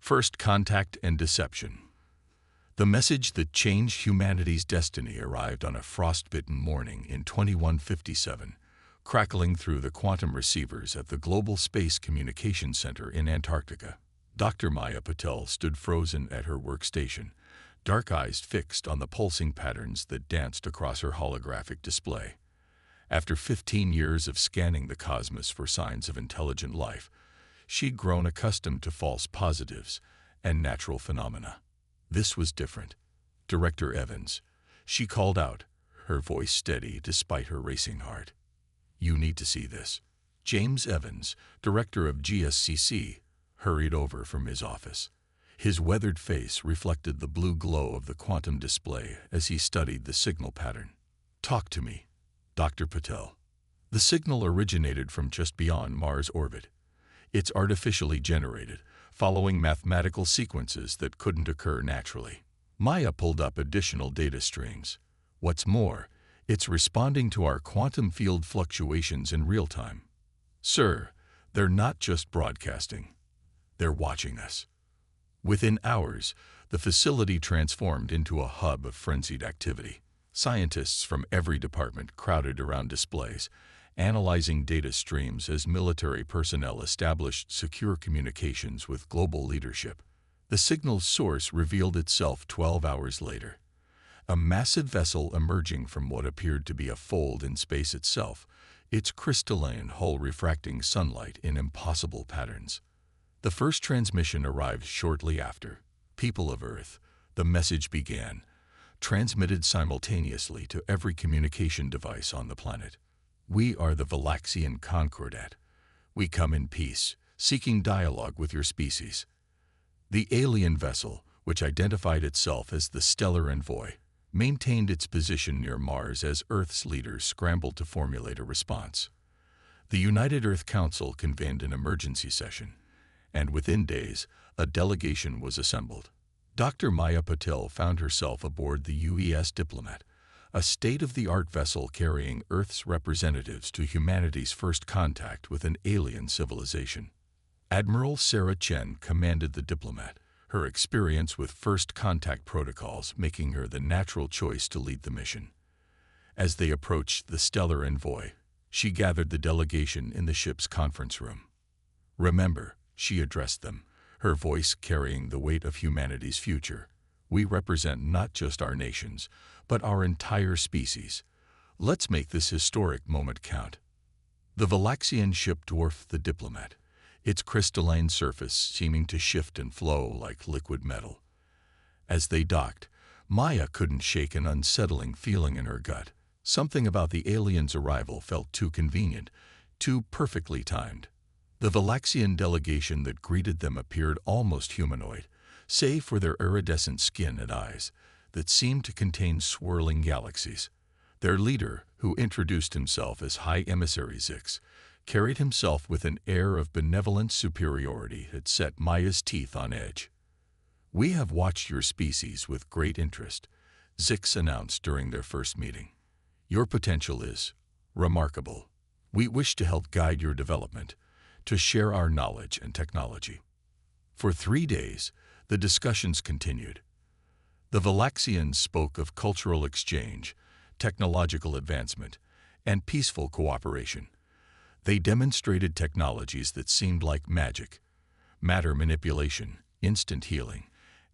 First contact and deception. The message that changed humanity's destiny arrived on a frostbitten morning in 2157, crackling through the quantum receivers at the Global Space Communications Center in Antarctica. Dr. Maya Patel stood frozen at her workstation, dark eyes fixed on the pulsing patterns that danced across her holographic display. After 15 years of scanning the cosmos for signs of intelligent life, she'd grown accustomed to false positives and natural phenomena. This was different. Director Evans, she called out, her voice steady despite her racing heart. You need to see this. James Evans, director of GSCC, hurried over from his office. His weathered face reflected the blue glow of the quantum display as he studied the signal pattern. Talk to me, Dr. Patel. The signal originated from just beyond Mars' orbit. It's artificially generated, following mathematical sequences that couldn't occur naturally. Maya pulled up additional data streams. What's more, it's responding to our quantum field fluctuations in real time. Sir, they're not just broadcasting. They're watching us. Within hours, the facility transformed into a hub of frenzied activity. Scientists from every department crowded around displays, analyzing data streams as military personnel established secure communications with global leadership. The signal's source revealed itself 12 hours later. A massive vessel emerging from what appeared to be a fold in space itself, its crystalline hull refracting sunlight in impossible patterns. The first transmission arrived shortly after. People of Earth, the message began, transmitted simultaneously to every communication device on the planet. We are the Valaxian Concordat. We come in peace, seeking dialogue with your species. The alien vessel, which identified itself as the Stellar Envoy, maintained its position near Mars as Earth's leaders scrambled to formulate a response. The United Earth Council convened an emergency session, and within days, a delegation was assembled. Dr. Maya Patel found herself aboard the UES Diplomat, a state-of-the-art vessel carrying Earth's representatives to humanity's first contact with an alien civilization. Admiral Sarah Chen commanded the Diplomat, her experience with first contact protocols making her the natural choice to lead the mission. As they approached the Stellar Envoy, she gathered the delegation in the ship's conference room. Remember, she addressed them, her voice carrying the weight of humanity's future. We represent not just our nations, but our entire species. Let's make this historic moment count. The Valaxian ship dwarfed the Diplomat, its crystalline surface seeming to shift and flow like liquid metal. As they docked, Maya couldn't shake an unsettling feeling in her gut. Something about the aliens' arrival felt too convenient, too perfectly timed. The Valaxian delegation that greeted them appeared almost humanoid, save for their iridescent skin and eyes that seemed to contain swirling galaxies. Their leader, who introduced himself as High Emissary Zix, carried himself with an air of benevolent superiority that set Maya's teeth on edge. "We have watched your species with great interest," Zix announced during their first meeting. "Your potential is remarkable. We wish to help guide your development, to share our knowledge and technology." For 3 days, the discussions continued. The Valaxians spoke of cultural exchange, technological advancement, and peaceful cooperation. They demonstrated technologies that seemed like magic: matter manipulation, instant healing,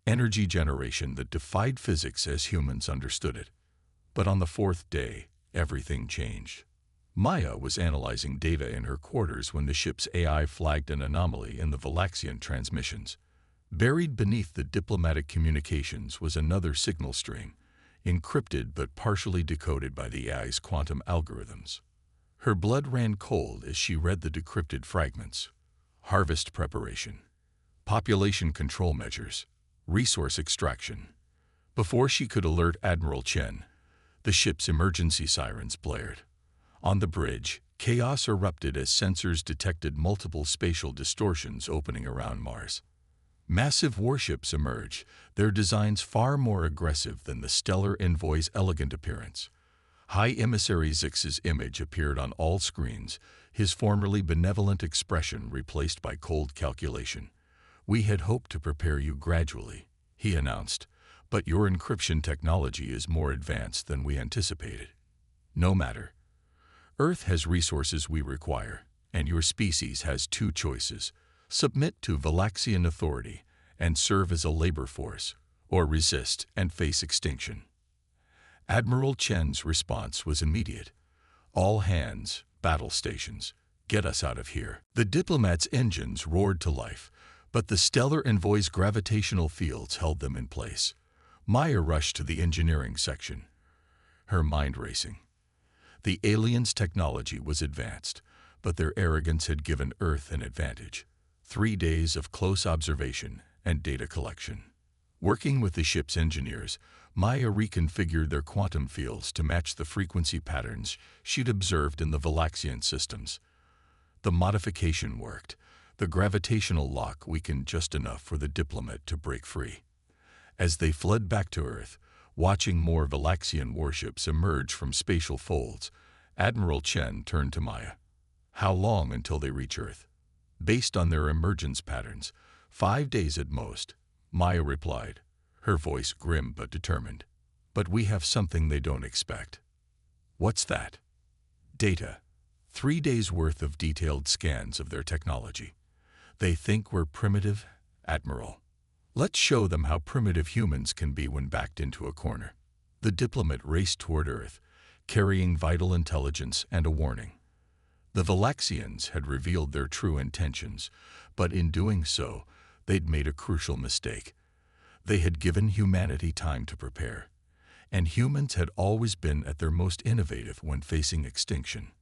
energy generation that defied physics as humans understood it. But on the 4th day, everything changed. Maya was analyzing data in her quarters when the ship's AI flagged an anomaly in the Valaxian transmissions. Buried beneath the diplomatic communications was another signal stream, encrypted but partially decoded by the AI's quantum algorithms. Her blood ran cold as she read the decrypted fragments. Harvest preparation, population control measures, resource extraction. Before she could alert Admiral Chen, the ship's emergency sirens blared. On the bridge, chaos erupted as sensors detected multiple spatial distortions opening around Mars. Massive warships emerged, their designs far more aggressive than the Stellar Envoy's elegant appearance. High Emissary Zix's image appeared on all screens, his formerly benevolent expression replaced by cold calculation. "We had hoped to prepare you gradually," he announced, "but your encryption technology is more advanced than we anticipated. No matter. Earth has resources we require, and your species has two choices: submit to Valaxian authority and serve as a labor force, or resist and face extinction." Admiral Chen's response was immediate. "All hands, battle stations, get us out of here." The Diplomat's engines roared to life, but the stellar envoy's gravitational fields held them in place. Maya rushed to the engineering section, her mind racing. The aliens' technology was advanced, but their arrogance had given Earth an advantage. 3 days of close observation and data collection. Working with the ship's engineers, Maya reconfigured their quantum fields to match the frequency patterns she'd observed in the Valaxian systems. The modification worked. The gravitational lock weakened just enough for the Diplomat to break free. As they fled back to Earth, watching more Valaxian warships emerge from spatial folds, Admiral Chen turned to Maya. "How long until they reach Earth?" "Based on their emergence patterns, 5 days at most," Maya replied, her voice grim but determined. "But we have something they don't expect." "What's that?" "Data. 3 days' worth of detailed scans of their technology. They think we're primitive, Admiral. Let's show them how primitive humans can be when backed into a corner." The Diplomat raced toward Earth, carrying vital intelligence and a warning. The Valaxians had revealed their true intentions, but in doing so, they'd made a crucial mistake. They had given humanity time to prepare, and humans had always been at their most innovative when facing extinction.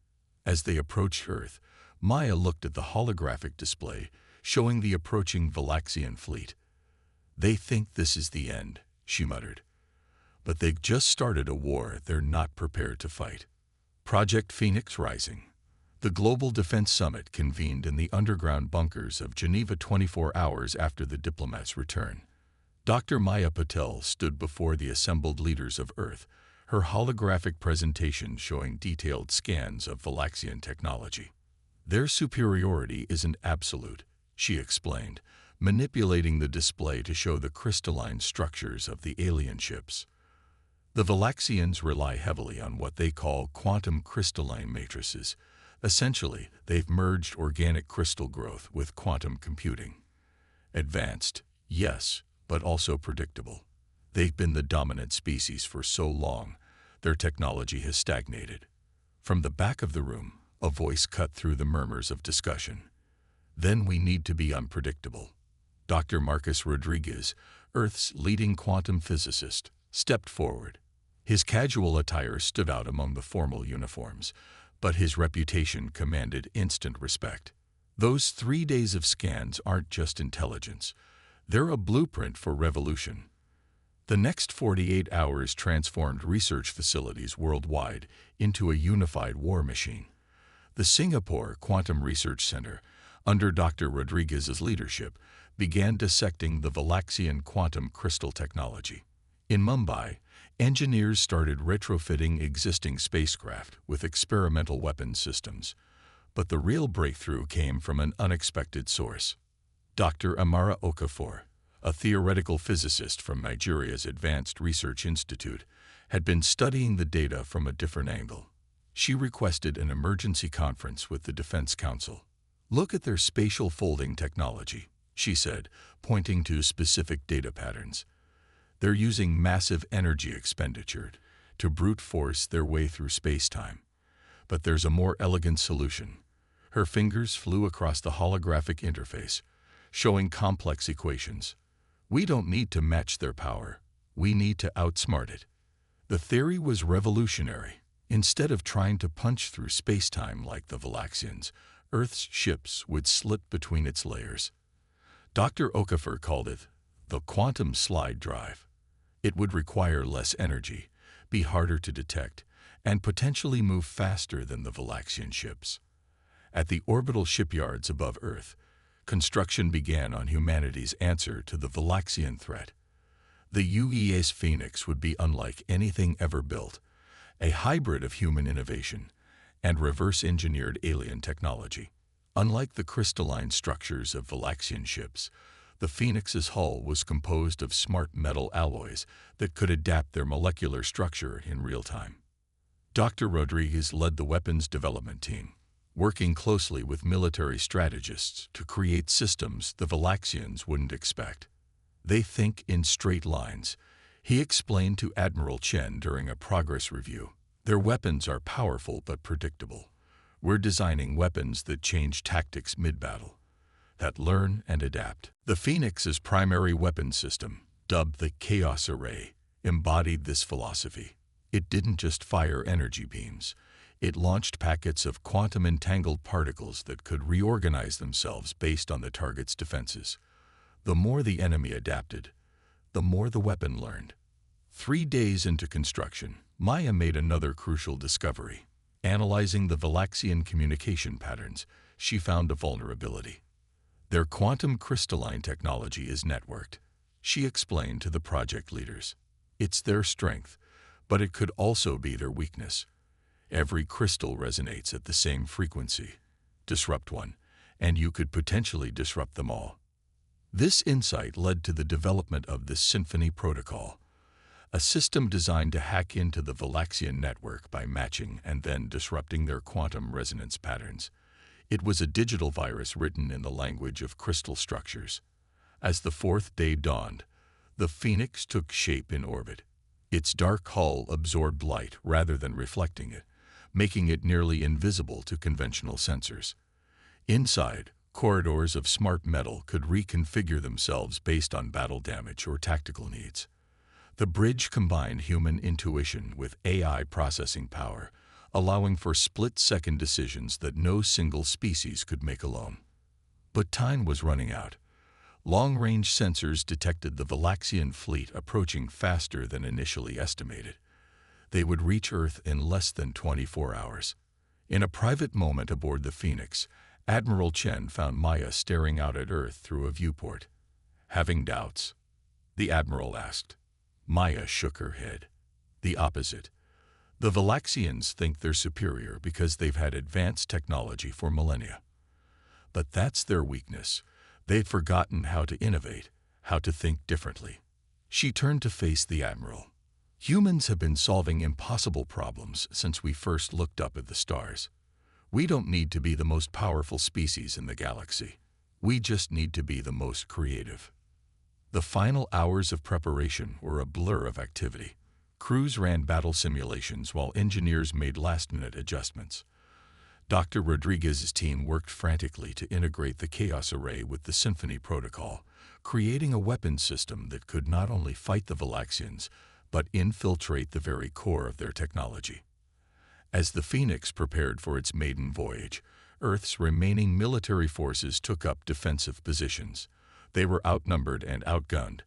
As they approached Earth, Maya looked at the holographic display showing the approaching Valaxian fleet. "They think this is the end," she muttered. "But they've just started a war they're not prepared to fight." Project Phoenix Rising. The Global Defense Summit convened in the underground bunkers of Geneva 24 hours after the Diplomat's return. Dr. Maya Patel stood before the assembled leaders of Earth, her holographic presentation showing detailed scans of Valaxian technology. "Their superiority isn't absolute," she explained, manipulating the display to show the crystalline structures of the alien ships. "The Valaxians rely heavily on what they call quantum crystalline matrices. Essentially, they've merged organic crystal growth with quantum computing. Advanced, yes, but also predictable. They've been the dominant species for so long, their technology has stagnated." From the back of the room, a voice cut through the murmurs of discussion. "Then we need to be unpredictable." Dr. Marcus Rodriguez, Earth's leading quantum physicist, stepped forward. His casual attire stood out among the formal uniforms, but his reputation commanded instant respect. "Those 3 days of scans aren't just intelligence. They're a blueprint for revolution." The next 48 hours transformed research facilities worldwide into a unified war machine. The Singapore Quantum Research Center, under Dr. Rodriguez's leadership, began dissecting the Valaxian quantum crystal technology. In Mumbai, engineers started retrofitting existing spacecraft with experimental weapons systems. But the real breakthrough came from an unexpected source. Dr. Amara Okafor, a theoretical physicist from Nigeria's Advanced Research Institute, had been studying the data from a different angle. She requested an emergency conference with the Defense Council. "Look at their spatial folding technology," she said, pointing to specific data patterns. "They're using massive energy expenditure to brute force their way through space-time. But there's a more elegant solution." Her fingers flew across the holographic interface, showing complex equations. "We don't need to match their power. We need to outsmart it." The theory was revolutionary. Instead of trying to punch through space-time like the Valaxians, Earth's ships would slip between its layers. Dr. Okafor called it the quantum slide drive. It would require less energy, be harder to detect, and potentially move faster than the Valaxian ships. At the orbital shipyards above Earth, construction began on humanity's answer to the Valaxian threat. The UES Phoenix would be unlike anything ever built, a hybrid of human innovation and reverse-engineered alien technology. Unlike the crystalline structures of Valaxian ships, The Phoenix's hull was composed of smart metal alloys that could adapt their molecular structure in real time. Dr. Rodriguez led the weapons development team, working closely with military strategists to create systems the Valaxians wouldn't expect. They think in straight lines, he explained to Admiral Chen during a progress review. Their weapons are powerful but predictable. We're designing weapons that change tactics mid-battle, that learn and adapt. The Phoenix's primary weapon system, dubbed the Chaos Array, embodied this philosophy. It didn't just fire energy beams. It launched packets of quantum-entangled particles that could reorganize themselves based on the target's defenses. The more the enemy adapted, the more the weapon learned. 3 days into construction, Maya made another crucial discovery. Analyzing the Valaxian communication patterns, she found a vulnerability. Their quantum crystalline technology is networked, she explained to the project leaders. It's their strength, but it could also be their weakness. Every crystal resonates at the same frequency. Disrupt one, and you could potentially disrupt them all. This insight led to the development of the Symphony Protocol, a system designed to hack into the Valaxian network by matching and then disrupting their quantum resonance patterns. It was a digital virus written in the language of crystal structures. As the 4th day dawned, the Phoenix took shape in orbit. Its dark hull absorbed light rather than reflecting it, making it nearly invisible to conventional sensors. Inside, corridors of smart metal could reconfigure themselves based on battle damage or tactical needs. The bridge combined human intuition with AI processing power, allowing for split-second decisions that no single species could make alone. But time was running out. Long-range sensors detected the Valaxian fleet approaching faster than initially estimated. They would reach Earth in less than 24 hours. In a private moment aboard the Phoenix, Admiral Chen found Maya staring out at Earth through a viewport. Having doubts, the Admiral asked. Maya shook her head. The opposite. The Valaxians think they're superior because they've had advanced technology for millennia. But that's their weakness. They've forgotten how to innovate, how to think differently. She turned to face the Admiral. Humans have been solving impossible problems since we first looked up at the stars. We don't need to be the most powerful species in the galaxy. We just need to be the most creative. The final hours of preparation were a blur of activity. Crews ran battle simulations while engineers made last-minute adjustments. Dr. Rodriguez's team worked frantically to integrate the Chaos Array with the Symphony Protocol, creating a weapons system that could not only fight the Valaxians, but infiltrate the very core of their technology. As the Phoenix prepared for its maiden voyage, Earth's remaining military forces took up defensive positions. They were outnumbered and outgunned,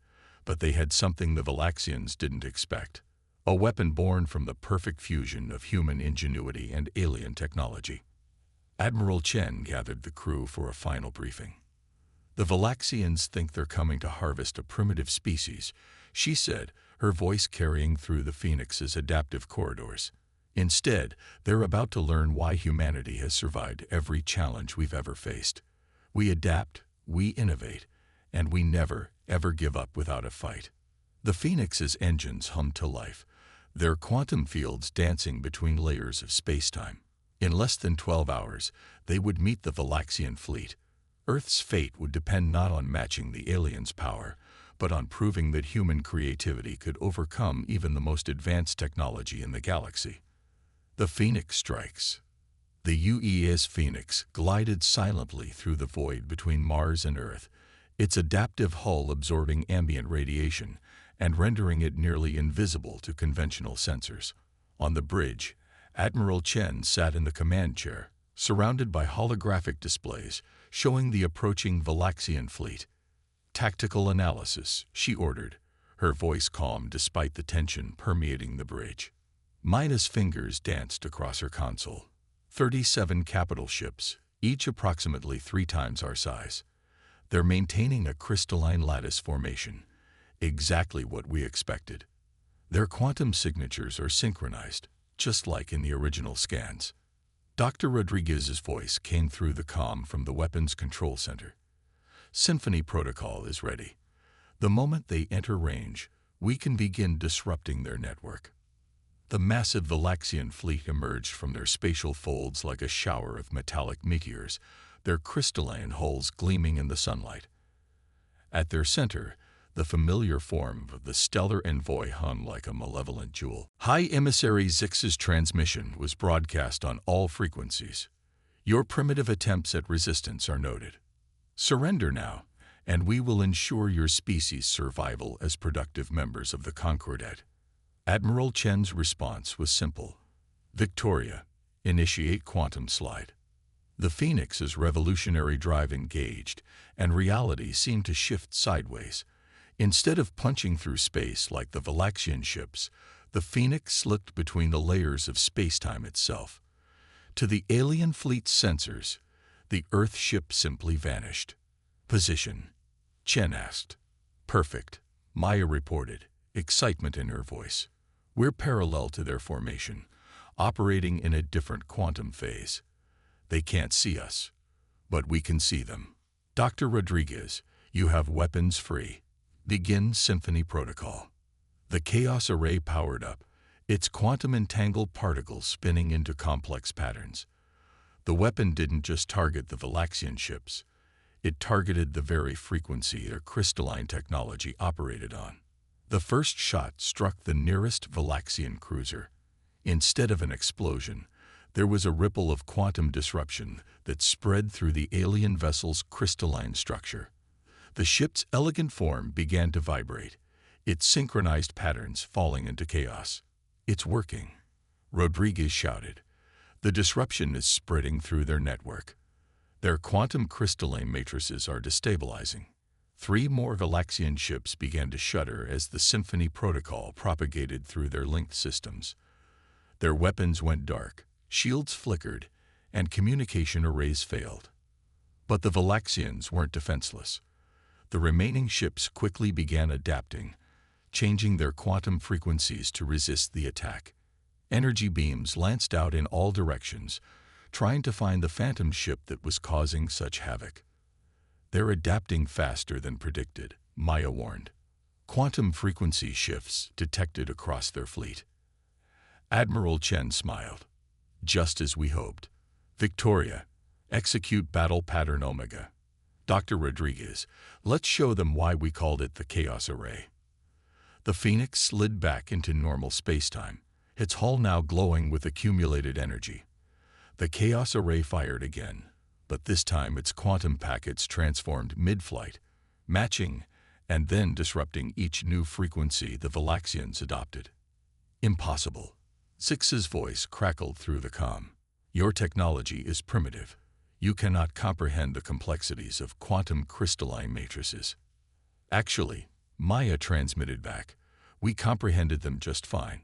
but they had something the Valaxians didn't expect. A weapon born from the perfect fusion of human ingenuity and alien technology. Admiral Chen gathered the crew for a final briefing. The Valaxians think they're coming to harvest a primitive species, she said, her voice carrying through the Phoenix's adaptive corridors. Instead, they're about to learn why humanity has survived every challenge we've ever faced. We adapt, we innovate, and we never, ever give up without a fight. The Phoenix's engines hummed to life, their quantum fields dancing between layers of space-time. In less than 12 hours, they would meet the Valaxian fleet. Earth's fate would depend not on matching the aliens' power, but on proving that human creativity could overcome even the most advanced technology in the galaxy. The Phoenix strikes. The UES Phoenix glided silently through the void between Mars and Earth, its adaptive hull absorbing ambient radiation and rendering it nearly invisible to conventional sensors. On the bridge, Admiral Chen sat in the command chair, surrounded by holographic displays showing the approaching Valaxian fleet. Tactical analysis, she ordered, her voice calm despite the tension permeating the bridge. Mina's fingers danced across her console. 37 capital ships, each approximately 3 times our size. They're maintaining a crystalline lattice formation, exactly what we expected. Their quantum signatures are synchronized, just like in the original scans. Dr. Rodriguez's voice came through the comm from the weapons control center. Symphony Protocol is ready. The moment they enter range, we can begin disrupting their network. The massive Valaxian fleet emerged from their spatial folds like a shower of metallic meteors, their crystalline hulls gleaming in the sunlight. At their center, the familiar form of the stellar envoy hung like a malevolent jewel. High Emissary Zix's transmission was broadcast on all frequencies. Your primitive attempts at resistance are noted. Surrender now, and we will ensure your species' survival as productive members of the Concordat. Admiral Chen's response was simple. Victoria, initiate quantum slide. The Phoenix's revolutionary drive engaged, and reality seemed to shift sideways. Instead of punching through space like the Valaxian ships, the Phoenix slipped between the layers of spacetime itself. To the alien fleet's sensors, the Earth ship simply vanished. Position, Chen asked. Perfect, Maya reported, excitement in her voice. We're parallel to their formation, operating in a different quantum phase. They can't see us, but we can see them. Dr. Rodriguez, you have weapons free. Begin Symphony Protocol. The Chaos Array powered up, its quantum-entangled particles spinning into complex patterns. The weapon didn't just target the Valaxian ships. It targeted the very frequency their crystalline technology operated on. The first shot struck the nearest Valaxian cruiser. Instead of an explosion, there was a ripple of quantum disruption that spread through the alien vessel's crystalline structure. The ship's elegant form began to vibrate, its synchronized patterns falling into chaos. It's working, Rodriguez shouted. The disruption is spreading through their network. Their quantum crystalline matrices are destabilizing. 3 more Valaxian ships began to shudder as the Symphony Protocol propagated through their linked systems. Their weapons went dark, shields flickered, and communication arrays failed. But the Valaxians weren't defenseless. The remaining ships quickly began adapting, changing their quantum frequencies to resist the attack. Energy beams lanced out in all directions, trying to find the phantom ship that was causing such havoc. They're adapting faster than predicted, Maya warned. Quantum frequency shifts detected across their fleet. Admiral Chen smiled. Just as we hoped. Victoria, execute battle pattern Omega. Dr. Rodriguez, let's show them why we called it the Chaos Array. The Phoenix slid back into normal spacetime, its hull now glowing with accumulated energy. The Chaos Array fired again, but this time its quantum packets transformed mid-flight, matching and then disrupting each new frequency the Valaxians adopted. Impossible. Zix's voice crackled through the comm. Your technology is primitive. You cannot comprehend the complexities of quantum crystalline matrices. Actually, Maya transmitted back, we comprehended them just fine.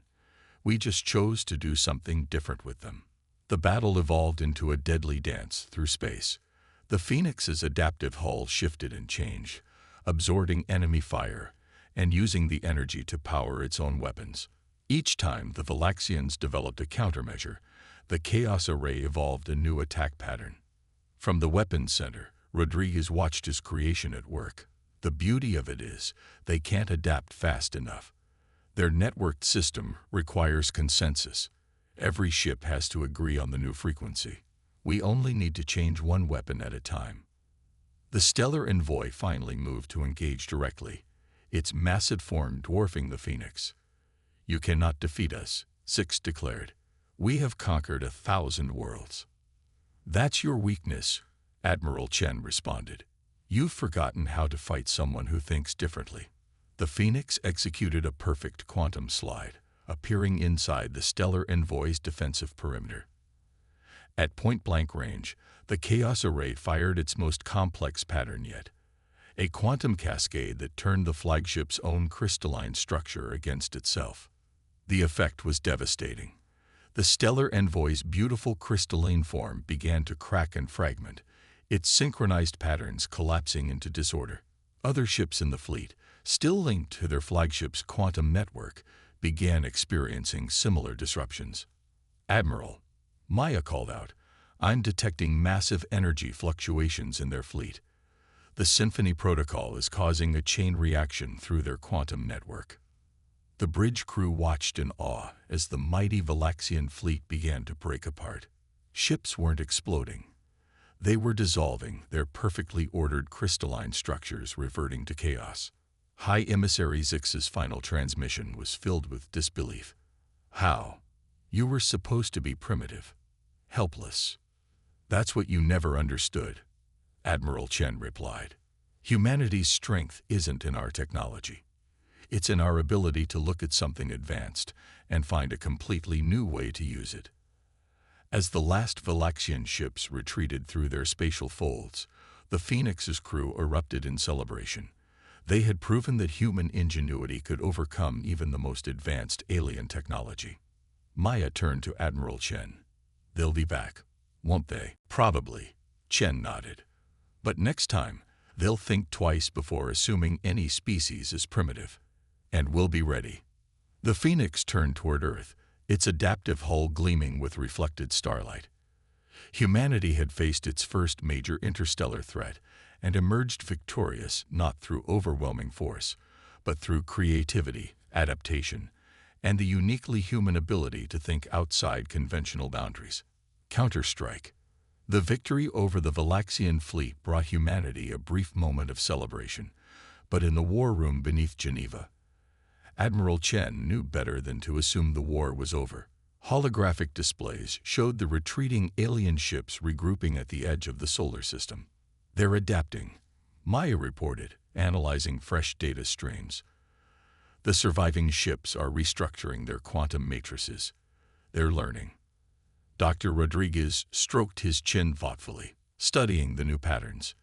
We just chose to do something different with them. The battle evolved into a deadly dance through space. The Phoenix's adaptive hull shifted and changed, absorbing enemy fire and using the energy to power its own weapons. Each time the Valaxians developed a countermeasure, the Chaos Array evolved a new attack pattern. From the weapons center, Rodriguez watched his creation at work. The beauty of it is, they can't adapt fast enough. Their networked system requires consensus. Every ship has to agree on the new frequency. We only need to change one weapon at a time. The stellar envoy finally moved to engage directly, its massive form dwarfing the Phoenix. You cannot defeat us, Zix declared. We have conquered 1,000 worlds. That's your weakness, Admiral Chen responded. You've forgotten how to fight someone who thinks differently. The Phoenix executed a perfect quantum slide, appearing inside the stellar envoy's defensive perimeter. At point-blank range, the Chaos Array fired its most complex pattern yet, a quantum cascade that turned the flagship's own crystalline structure against itself. The effect was devastating. The stellar envoy's beautiful crystalline form began to crack and fragment, its synchronized patterns collapsing into disorder. Other ships in the fleet, still linked to their flagship's quantum network, began experiencing similar disruptions. Admiral, Maya called out, I'm detecting massive energy fluctuations in their fleet. The Symphony protocol is causing a chain reaction through their quantum network. The bridge crew watched in awe as the mighty Valaxian fleet began to break apart. Ships weren't exploding. They were dissolving, their perfectly ordered crystalline structures reverting to chaos. High Emissary Zix's final transmission was filled with disbelief. How? You were supposed to be primitive, helpless. That's what you never understood, Admiral Chen replied. Humanity's strength isn't in our technology. It's in our ability to look at something advanced and find a completely new way to use it. As the last Valaxian ships retreated through their spatial folds, the Phoenix's crew erupted in celebration. They had proven that human ingenuity could overcome even the most advanced alien technology. Maya turned to Admiral Chen. They'll be back, won't they? Probably, Chen nodded. But next time, they'll think twice before assuming any species is primitive. And we'll be ready. The Phoenix turned toward Earth, its adaptive hull gleaming with reflected starlight. Humanity had faced its first major interstellar threat and emerged victorious not through overwhelming force, but through creativity, adaptation, and the uniquely human ability to think outside conventional boundaries. Counterstrike. The victory over the Valaxian fleet brought humanity a brief moment of celebration, but in the war room beneath Geneva, Admiral Chen knew better than to assume the war was over. Holographic displays showed the retreating alien ships regrouping at the edge of the solar system. They're adapting, Maya reported, analyzing fresh data streams. The surviving ships are restructuring their quantum matrices. They're learning. Dr. Rodriguez stroked his chin thoughtfully, studying the new patterns.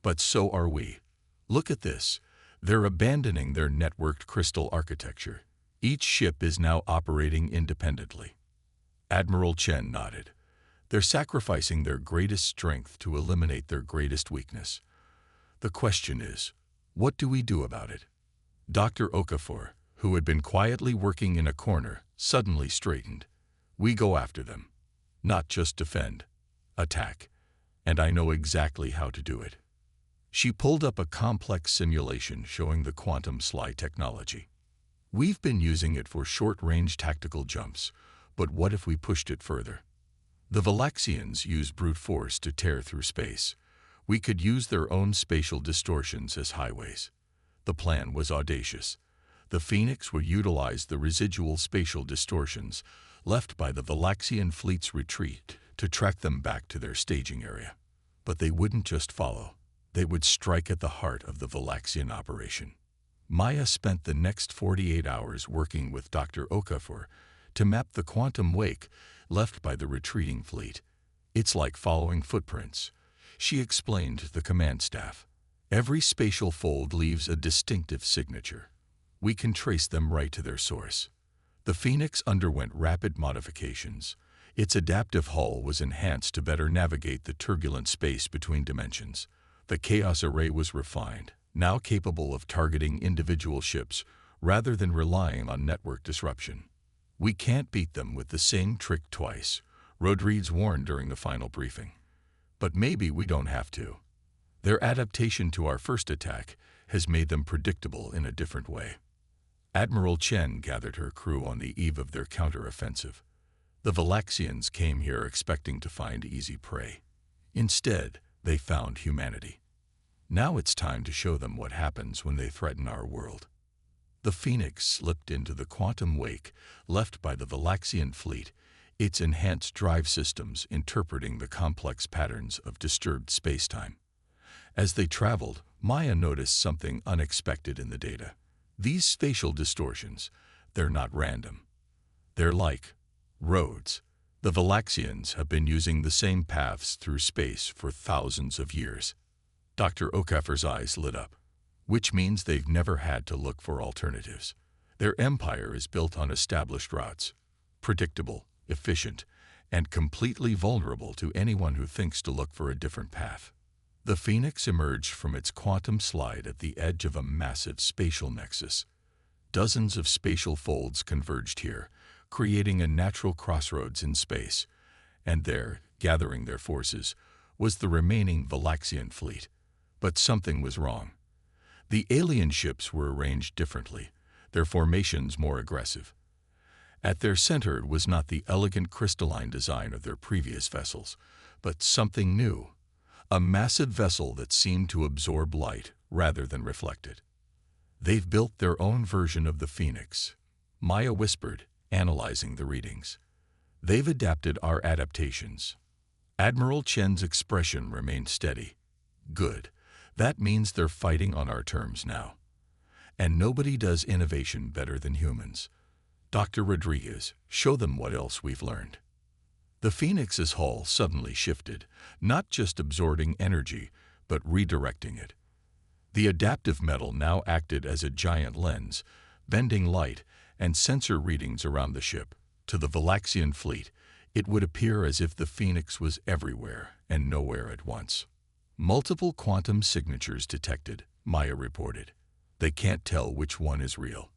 But so are we. Look at this. They're abandoning their networked crystal architecture. Each ship is now operating independently. Admiral Chen nodded. They're sacrificing their greatest strength to eliminate their greatest weakness. The question is, what do we do about it? Dr. Okafor, who had been quietly working in a corner, suddenly straightened. We go after them. Not just defend. Attack. And I know exactly how to do it. She pulled up a complex simulation showing the quantum slide technology. We've been using it for short-range tactical jumps, but what if we pushed it further? The Valaxians use brute force to tear through space. We could use their own spatial distortions as highways. The plan was audacious. The Phoenix would utilize the residual spatial distortions left by the Valaxian fleet's retreat to track them back to their staging area. But they wouldn't just follow. They would strike at the heart of the Valaxian operation. Maya spent the next 48 hours working with Dr. Okafor to map the quantum wake left by the retreating fleet. It's like following footprints, she explained to the command staff. Every spatial fold leaves a distinctive signature. We can trace them right to their source. The Phoenix underwent rapid modifications. Its adaptive hull was enhanced to better navigate the turbulent space between dimensions. The Chaos Array was refined, now capable of targeting individual ships rather than relying on network disruption. We can't beat them with the same trick twice, Rodriguez warned during the final briefing. But maybe we don't have to. Their adaptation to our first attack has made them predictable in a different way. Admiral Chen gathered her crew on the eve of their counteroffensive. The Valaxians came here expecting to find easy prey. Instead, they found humanity. Now it's time to show them what happens when they threaten our world. The Phoenix slipped into the quantum wake left by the Valaxian fleet, its enhanced drive systems interpreting the complex patterns of disturbed spacetime. As they traveled, Maya noticed something unexpected in the data. These spatial distortions, they're not random. They're like roads. The Valaxians have been using the same paths through space for thousands of years. Dr. Okafor's eyes lit up, which means they've never had to look for alternatives. Their empire is built on established routes, predictable, efficient, and completely vulnerable to anyone who thinks to look for a different path. The Phoenix emerged from its quantum slide at the edge of a massive spatial nexus. Dozens of spatial folds converged here, creating a natural crossroads in space, and there, gathering their forces, was the remaining Valaxian fleet. But something was wrong. The alien ships were arranged differently, their formations more aggressive. At their center was not the elegant crystalline design of their previous vessels, but something new, a massive vessel that seemed to absorb light rather than reflect it. "They've built their own version of the Phoenix," Maya whispered, analyzing the readings. "They've adapted our adaptations." Admiral Chen's expression remained steady. "Good. That means they're fighting on our terms now. And nobody does innovation better than humans. Dr. Rodriguez, show them what else we've learned." The Phoenix's hull suddenly shifted, not just absorbing energy, but redirecting it. The adaptive metal now acted as a giant lens, bending light and sensor readings around the ship. To the Valaxian fleet, it would appear as if the Phoenix was everywhere and nowhere at once. "Multiple quantum signatures detected," Maya reported. "They can't tell which one is real."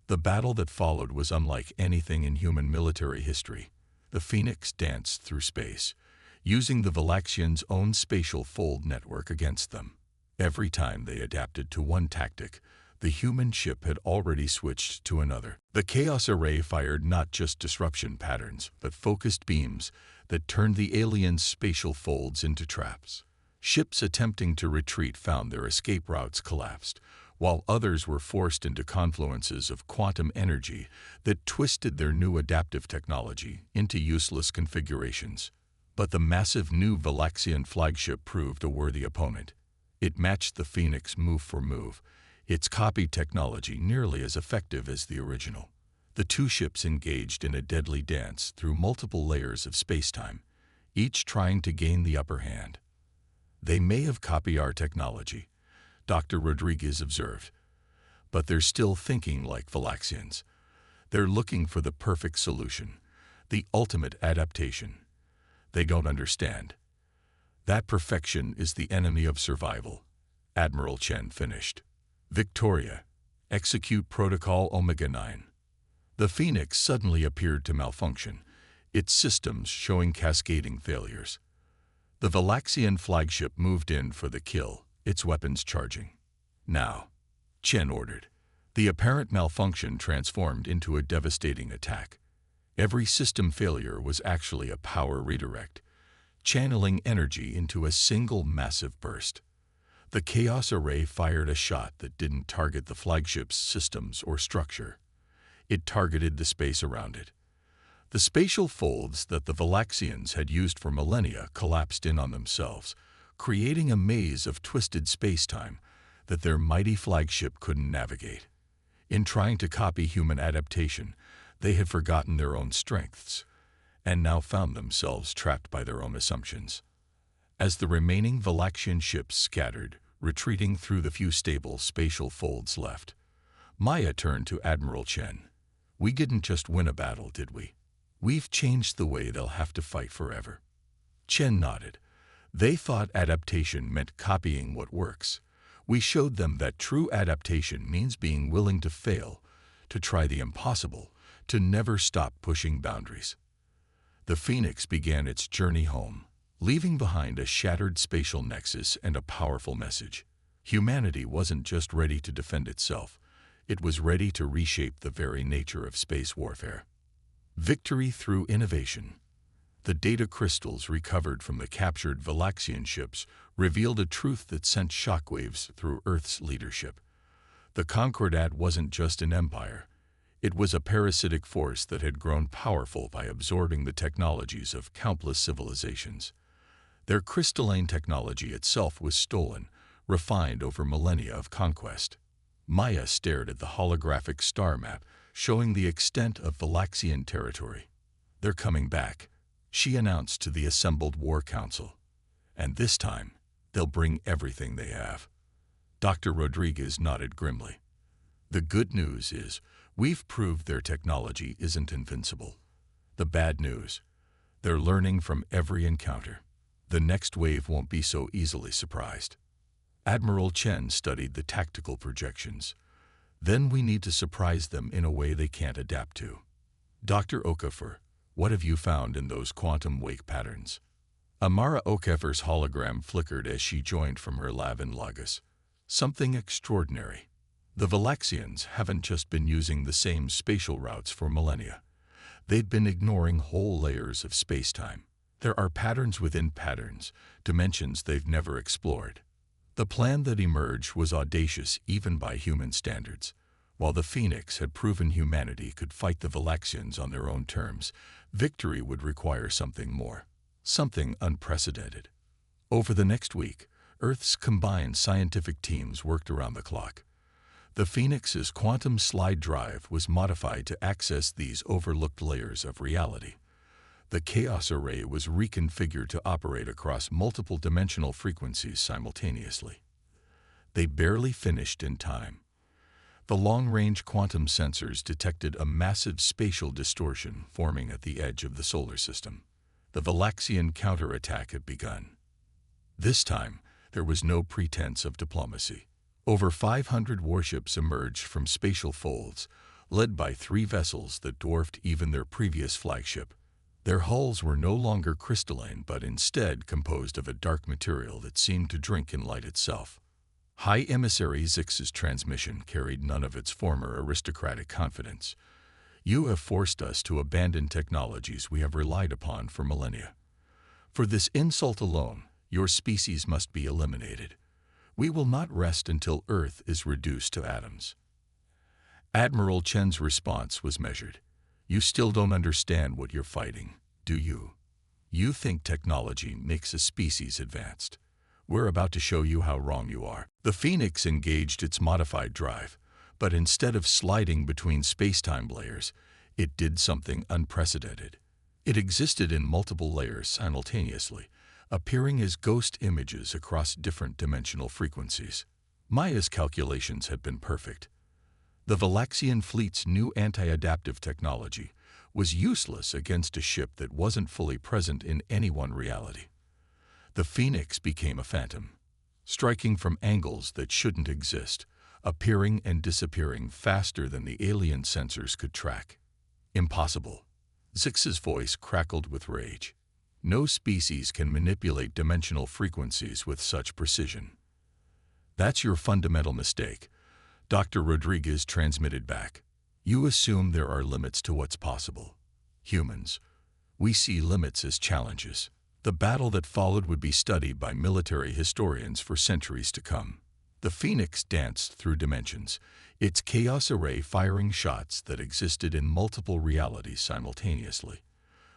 The battle that followed was unlike anything in human military history. The Phoenix danced through space, using the Valaxians' own spatial fold network against them. Every time they adapted to one tactic, the human ship had already switched to another. The Chaos Array fired not just disruption patterns, but focused beams that turned the aliens' spatial folds into traps. Ships attempting to retreat found their escape routes collapsed, while others were forced into confluences of quantum energy that twisted their new adaptive technology into useless configurations. But the massive new Valaxian flagship proved a worthy opponent. It matched the Phoenix move for move, its copied technology nearly as effective as the original. The two ships engaged in a deadly dance through multiple layers of spacetime, each trying to gain the upper hand. "They may have copied our technology," Dr. Rodriguez observed, "but they're still thinking like Valaxians. They're looking for the perfect solution, the ultimate adaptation. They don't understand. That perfection is the enemy of survival," Admiral Chen finished. "Victoria, execute Protocol Omega-9." The Phoenix suddenly appeared to malfunction, its systems showing cascading failures. The Valaxian flagship moved in for the kill, its weapons charging. "Now," Chen ordered. The apparent malfunction transformed into a devastating attack. Every system failure was actually a power redirect, channeling energy into a single massive burst. The Chaos Array fired a shot that didn't target the flagship's systems or structure. It targeted the space around it. The spatial folds that the Valaxians had used for millennia collapsed in on themselves, creating a maze of twisted spacetime that their mighty flagship couldn't navigate. In trying to copy human adaptation, they had forgotten their own strengths, and now found themselves trapped by their own assumptions. As the remaining Valaxian ships scattered, retreating through the few stable spatial folds left, Maya turned to Admiral Chen. "We didn't just win a battle, did we? We've changed the way they'll have to fight forever." Chen nodded. "They thought adaptation meant copying what works. We showed them that true adaptation means being willing to fail, to try the impossible, to never stop pushing boundaries." The Phoenix began its journey home, leaving behind a shattered spatial nexus and a powerful message. Humanity wasn't just ready to defend itself, it was ready to reshape the very nature of space warfare. Victory through innovation. The data crystals recovered from the captured Valaxian ships revealed a truth that sent shockwaves through Earth's leadership. The Concordat wasn't just an empire. It was a parasitic force that had grown powerful by absorbing the technologies of countless civilizations. Their crystalline technology itself was stolen, refined over millennia of conquest. Maya stared at the holographic star map, showing the extent of Valaxian territory. "They're coming back," she announced to the assembled War Council. "And this time, they'll bring everything they have." Dr. Rodriguez nodded grimly. "The good news is, we've proved their technology isn't invincible. The bad news, they're learning from every encounter. The next wave won't be so easily surprised." Admiral Chen studied the tactical projections. "Then we need to surprise them in a way they can't adapt to." "Dr. Okafor, what have you found in those quantum wake patterns?" Amara Okeffer's hologram flickered as she joined from her lab in Lagos. Something extraordinary. The Valaxians haven't just been using the same spatial routes for millennia. They'd been ignoring whole layers of space-time. There are patterns within patterns, dimensions they've never explored. The plan that emerged was audacious even by human standards. While the Phoenix had proven humanity could fight the Valaxians on their own terms, victory would require something more, something unprecedented. Over the next week, Earth's combined scientific teams worked around the clock. The Phoenix's quantum slide drive was modified to access these overlooked layers of reality. The chaos array was reconfigured to operate across multiple dimensional frequencies simultaneously. They barely finished in time. The long-range quantum sensors detected a massive spatial distortion forming at the edge of the solar system. The Valaxian counterattack had begun. This time, there was no pretense of diplomacy. Over 500 warships emerged from spatial folds, led by 3 vessels that dwarfed even their previous flagship. Their hulls were no longer crystalline, but instead composed of a dark material that seemed to drink in light itself. High Emissary Zix's transmission carried none of its former aristocratic confidence. You have forced us to abandon technologies we have relied upon for millennia. For this insult alone, your species must be eliminated. We will not rest until Earth is reduced to atoms. Admiral Chen's response was measured. You still don't understand what you're fighting, do you? You think technology makes a species advanced. We're about to show you how wrong you are. The Phoenix engaged its modified drive, but instead of sliding between space-time layers, it did something unprecedented. It existed in multiple layers simultaneously, appearing as ghost images across different dimensional frequencies. Maya's calculations had been perfect. The Valaxian fleet's new anti-adaptive technology was useless against a ship that wasn't fully present in any one reality. The Phoenix became a phantom, striking from angles that shouldn't exist, appearing and disappearing faster than the alien sensors could track. Impossible. Zix's voice crackled with rage. No species can manipulate dimensional frequencies with such precision. That's your fundamental mistake, Dr. Rodriguez transmitted back. You assume there are limits to what's possible. Humans, we see limits as challenges. The battle that followed would be studied by military historians for centuries to come. The Phoenix danced through dimensions, its chaos array firing shots that existed in multiple realities simultaneously.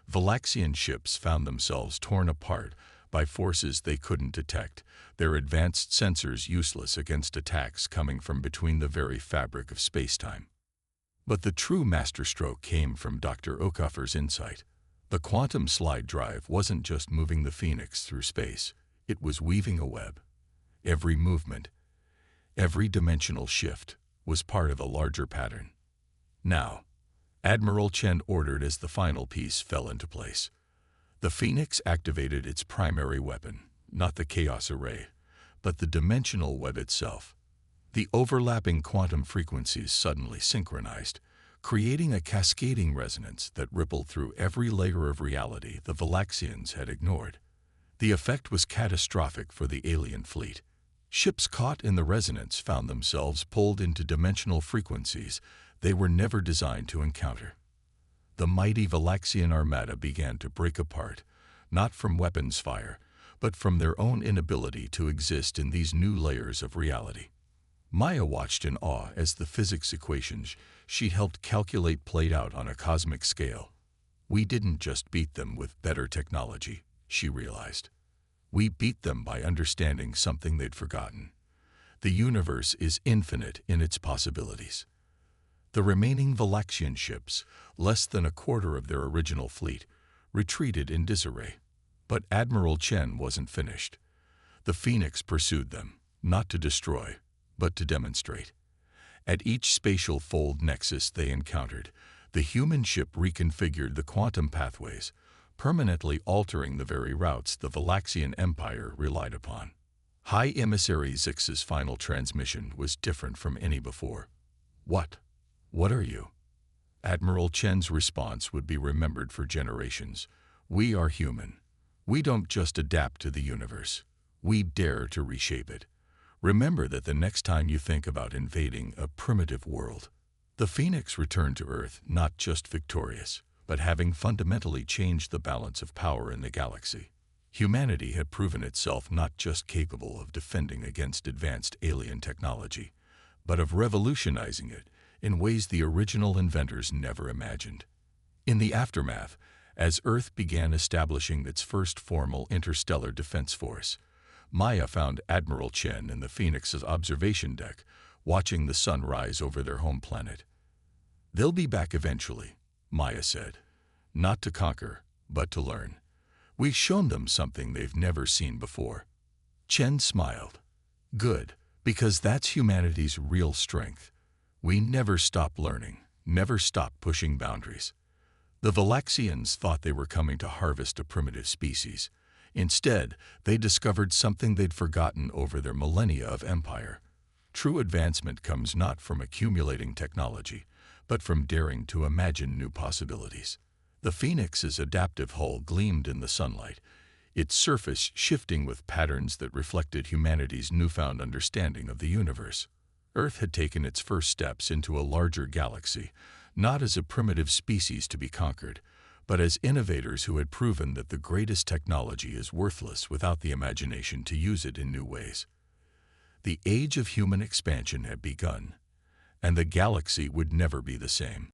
Valaxian ships found themselves torn apart by forces they couldn't detect, their advanced sensors useless against attacks coming from between the very fabric of space-time. But the true masterstroke came from Dr. Okeffer's insight. The quantum slide drive wasn't just moving the Phoenix through space, it was weaving a web. Every movement, every dimensional shift was part of a larger pattern. Now, Admiral Chen ordered as the final piece fell into place. The Phoenix activated its primary weapon, not the chaos array, but the dimensional web itself. The overlapping quantum frequencies suddenly synchronized, creating a cascading resonance that rippled through every layer of reality the Valaxians had ignored. The effect was catastrophic for the alien fleet. Ships caught in the resonance found themselves pulled into dimensional frequencies they were never designed to encounter. The mighty Valaxian armada began to break apart, not from weapons fire, but from their own inability to exist in these new layers of reality. Maya watched in awe as the physics equations she helped calculate played out on a cosmic scale. We didn't just beat them with better technology, she realized. We beat them by understanding something they'd forgotten. The universe is infinite in its possibilities. The remaining Valaxian ships, less than a quarter of their original fleet, retreated in disarray. But Admiral Chen wasn't finished. The Phoenix pursued them, not to destroy, but to demonstrate. At each spatial fold nexus they encountered, the human ship reconfigured the quantum pathways, permanently altering the very routes the Valaxian Empire relied upon. High Emissary Zix's final transmission was different from any before. What are you? Admiral Chen's response would be remembered for generations. We are human. We don't just adapt to the universe. We dare to reshape it. Remember that the next time you think about invading a primitive world, the Phoenix returned to Earth not just victorious, but having fundamentally changed the balance of power in the galaxy. Humanity had proven itself not just capable of defending against advanced alien technology, but of revolutionizing it in ways the original inventors never imagined. In the aftermath, as Earth began establishing its first formal interstellar defense force, Maya found Admiral Chen in the Phoenix's observation deck, watching the sun rise over their home planet. "They'll be back eventually," Maya said. "Not to conquer, but to learn. We've shown them something they've never seen before." Chen smiled. "Good, because that's humanity's real strength. We never stop learning, never stop pushing boundaries." The Valaxians thought they were coming to harvest a primitive species. Instead, they discovered something they'd forgotten over their millennia of empire. True advancement comes not from accumulating technology, but from daring to imagine new possibilities. The Phoenix's adaptive hull gleamed in the sunlight, its surface shifting with patterns that reflected humanity's newfound understanding of the universe. Earth had taken its first steps into a larger galaxy, not as a primitive species to be conquered, but as innovators who had proven that the greatest technology is worthless without the imagination to use it in new ways. The age of human expansion had begun, and the galaxy would never be the same.